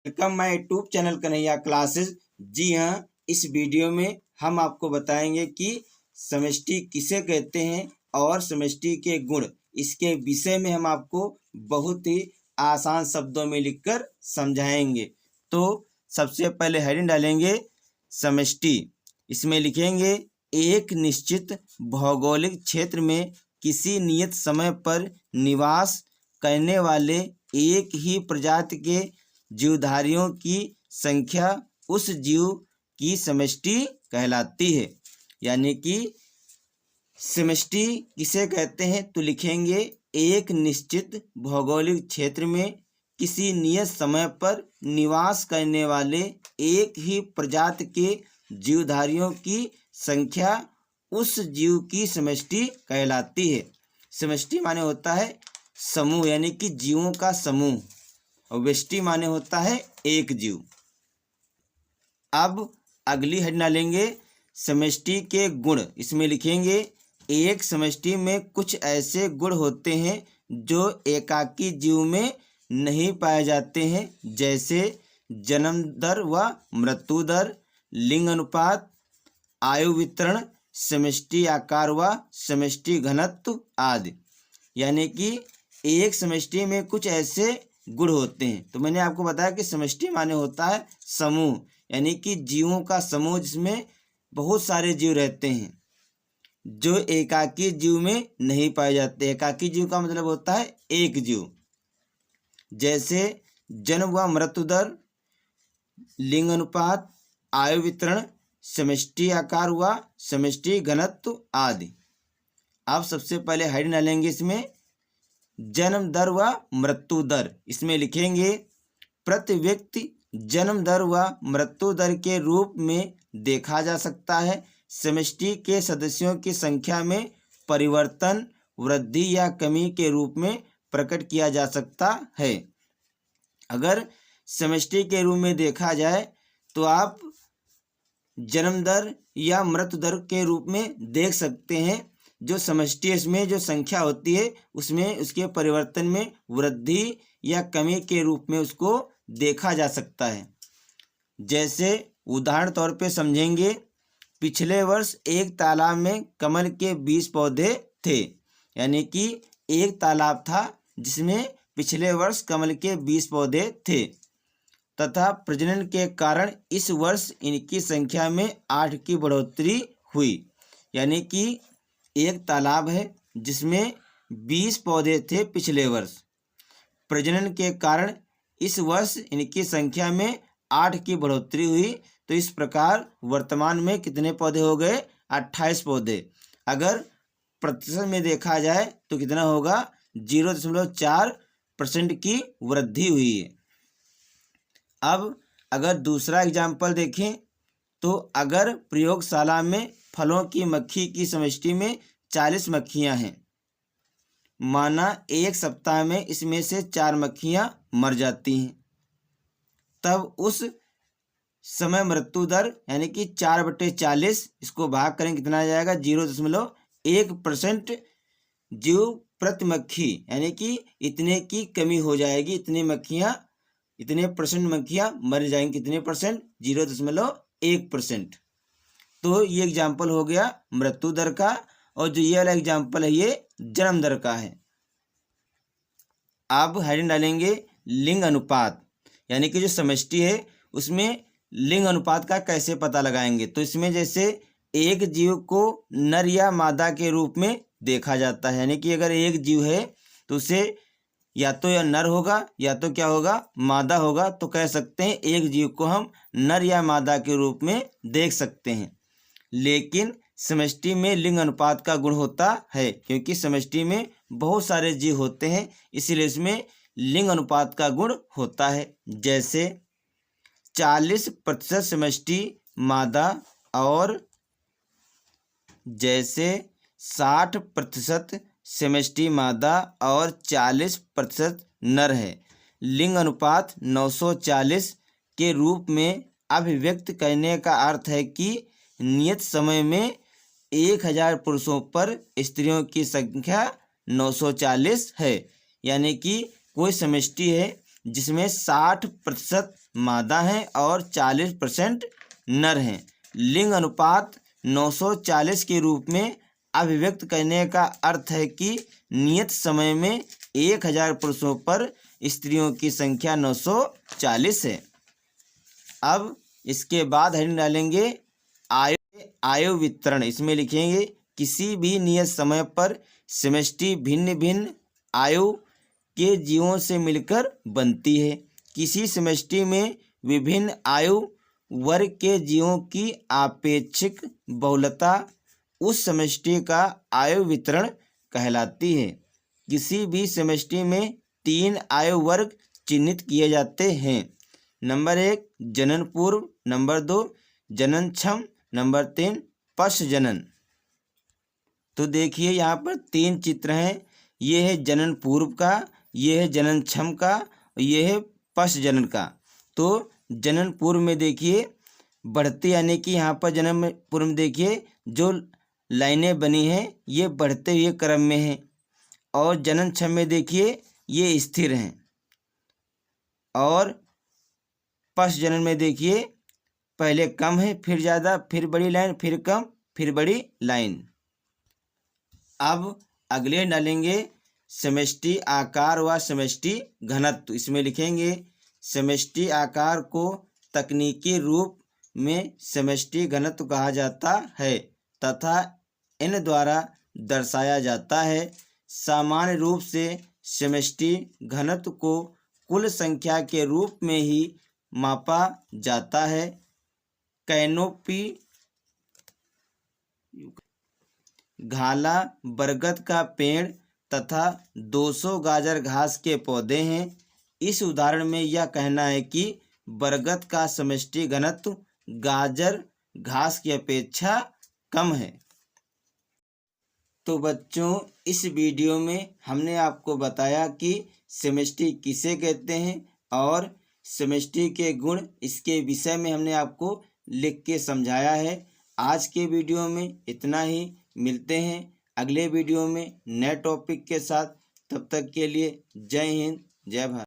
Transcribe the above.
Welcome my YouTube channel Kanhaiya classes. जी हाँ, इस वीडियो में हम आपको बताएंगे कि समष्टि किसे कहते हैं और समष्टि के गुण, इसके विषय में हम आपको बहुत ही आसान शब्दों में लिखकर समझाएंगे। तो सबसे पहले हेडिंग डालेंगे समष्टि। इसमें लिखेंगे एक निश्चित भौगोलिक क्षेत्र में किसी नियत समय पर निवास करने वाले एक ही प्रजाति के जीवधारियों की संख्या उस जीव की समष्टि कहलाती है। यानी कि समष्टि किसे कहते हैं तो लिखेंगे एक निश्चित भौगोलिक क्षेत्र में किसी नियत समय पर निवास करने वाले एक ही प्रजाति के जीवधारियों की संख्या उस जीव की समष्टि कहलाती है। समष्टि माने होता है समूह, यानी कि जीवों का समूह, और व्यष्टि माने होता है एक जीव। अब अगली हेडिंग डालेंगे समष्टि के गुण। इसमें लिखेंगे एक समष्टि में कुछ ऐसे गुण होते हैं जो एकाकी जीव में नहीं पाए जाते हैं, जैसे जन्म दर व मृत्यु दर, लिंग अनुपात, आयु वितरण, समष्टि आकार व समष्टि घनत्व आदि। यानी कि एक समष्टि में कुछ ऐसे गुण होते हैं। तो मैंने आपको बताया कि समष्टि माने होता है समूह, यानी कि जीवों का समूह जिसमें बहुत सारे जीव रहते हैं जो एकाकी जीव में नहीं पाए जाते। एकाकी जीव का मतलब होता है एक जीव, जैसे जन्म व मृत्यु दर, लिंग अनुपात, आयु वितरण, समष्टि आकार व समष्टि घनत्व आदि। अब सबसे पहले हेडिंग डालेंगे इसमें जन्म दर व मृत्यु दर। इसमें लिखेंगे प्रति व्यक्ति जन्म दर व मृत्यु दर के रूप में देखा जा सकता है। समष्टि के सदस्यों की संख्या में परिवर्तन, वृद्धि या कमी के रूप में प्रकट किया जा सकता है। अगर समष्टि के रूप में देखा जाए तो आप जन्म दर या मृत्यु दर के रूप में देख सकते हैं। जो समष्टि इसमें जो संख्या होती है उसमें उसके परिवर्तन में वृद्धि या कमी के रूप में उसको देखा जा सकता है। जैसे उदाहरण तौर पे समझेंगे, पिछले वर्ष एक तालाब में कमल के 20 पौधे थे। यानी कि एक तालाब था जिसमें पिछले वर्ष कमल के 20 पौधे थे तथा प्रजनन के कारण इस वर्ष इनकी संख्या में 8 की बढ़ोतरी हुई। यानी कि एक तालाब है जिसमें 20 पौधे थे पिछले वर्ष, प्रजनन के कारण इस वर्ष इनकी संख्या में 8 की बढ़ोतरी हुई। तो इस प्रकार वर्तमान में कितने पौधे हो गए? 28 पौधे। अगर प्रतिशत में देखा जाए तो कितना होगा? 0.4% की वृद्धि हुई है। अब अगर दूसरा एग्जाम्पल देखें तो अगर प्रयोगशाला में फलों की मक्खी की समष्टि में 40 मक्खियां हैं, माना एक सप्ताह में इसमें से 4 मक्खियां मर जाती हैं, तब उस समय मृत्यु दर यानी कि 4/40, इसको भाग करें कितना आ जाएगा? 0.1% जीव प्रति मक्खी, यानी कि इतने की कमी हो जाएगी। इतने परसेंट मक्खियां मर जाएंगी। कितने परसेंट? 0.1%। तो ये एग्जाम्पल हो गया मृत्यु दर का, और जो ये वाला एग्जाम्पल है ये जन्म दर का है। अब हेडिंग डालेंगे लिंग अनुपात। यानी कि जो समष्टि है उसमें लिंग अनुपात का कैसे पता लगाएंगे। तो इसमें जैसे एक जीव को नर या मादा के रूप में देखा जाता है। यानी कि अगर एक जीव है तो उसे या तो यह नर होगा या तो क्या होगा? मादा होगा। तो कह सकते हैं एक जीव को हम नर या मादा के रूप में देख सकते हैं। लेकिन समष्टि में लिंग अनुपात का गुण होता है, क्योंकि समष्टि में बहुत सारे जीव होते हैं, इसीलिए इसमें लिंग अनुपात का गुण होता है। जैसे 40% समष्टि मादा और जैसे 60% समष्टि मादा और 40% नर है। लिंग अनुपात 940 के रूप में अभिव्यक्त करने का अर्थ है कि नियत समय में 1000 पुरुषों पर स्त्रियों की संख्या 940 है। यानी कि कोई समष्टि है जिसमें 60% मादा हैं और 40% नर हैं। लिंग अनुपात 940 के रूप में अभिव्यक्त करने का अर्थ है कि नियत समय में 1000 पुरुषों पर स्त्रियों की संख्या 940 है। अब इसके बाद हम डालेंगे आयु वितरण। इसमें लिखेंगे किसी भी नियत समय पर समष्टि भिन्न भिन्न आयु के जीवों से मिलकर बनती है। किसी समष्टि में विभिन्न आयु वर्ग के जीवों की आपेक्षिक बहुलता उस समष्टि का आयु वितरण कहलाती है। किसी भी समष्टि में 3 आयु वर्ग चिन्हित किए जाते हैं। नंबर 1 जनन पूर्व, नंबर 2 जननक्षम, नंबर 3 पश्च जनन। तो देखिए यहाँ पर 3 चित्र हैं। ये है जनन पूर्व का, ये है जननक्षम का, ये है पश्च जनन का। तो जनन पूर्व में देखिए बढ़ते, यानी कि यहाँ पर जन्म पूर्व में देखिए जो लाइनें बनी हैं ये बढ़ते हुए क्रम में हैं, और जननक्षम में देखिए ये स्थिर हैं, और पश्च जनन में देखिए पहले कम है, फिर ज़्यादा, फिर बड़ी लाइन, फिर कम, फिर बड़ी लाइन। अब अगले डालेंगे समष्टि आकार व समष्टि घनत्व। इसमें लिखेंगे समष्टि आकार को तकनीकी रूप में समष्टि घनत्व कहा जाता है तथा इन द्वारा दर्शाया जाता है। सामान्य रूप से समष्टि घनत्व को कुल संख्या के रूप में ही मापा जाता है। कैनोपी घाला बरगद का पेड़ तथा 200 गाजर घास के पौधे हैं। इस उदाहरण में यह कहना है कि बरगद का समष्टि घनत्व गाजर घास की अपेक्षा कम है। तो बच्चों, इस वीडियो में हमने आपको बताया कि समष्टि किसे कहते हैं और समष्टि के गुण, इसके विषय में हमने आपको लिख के समझाया है। आज के वीडियो में इतना ही। मिलते हैं अगले वीडियो में नए टॉपिक के साथ। तब तक के लिए जय हिंद, जय भारत।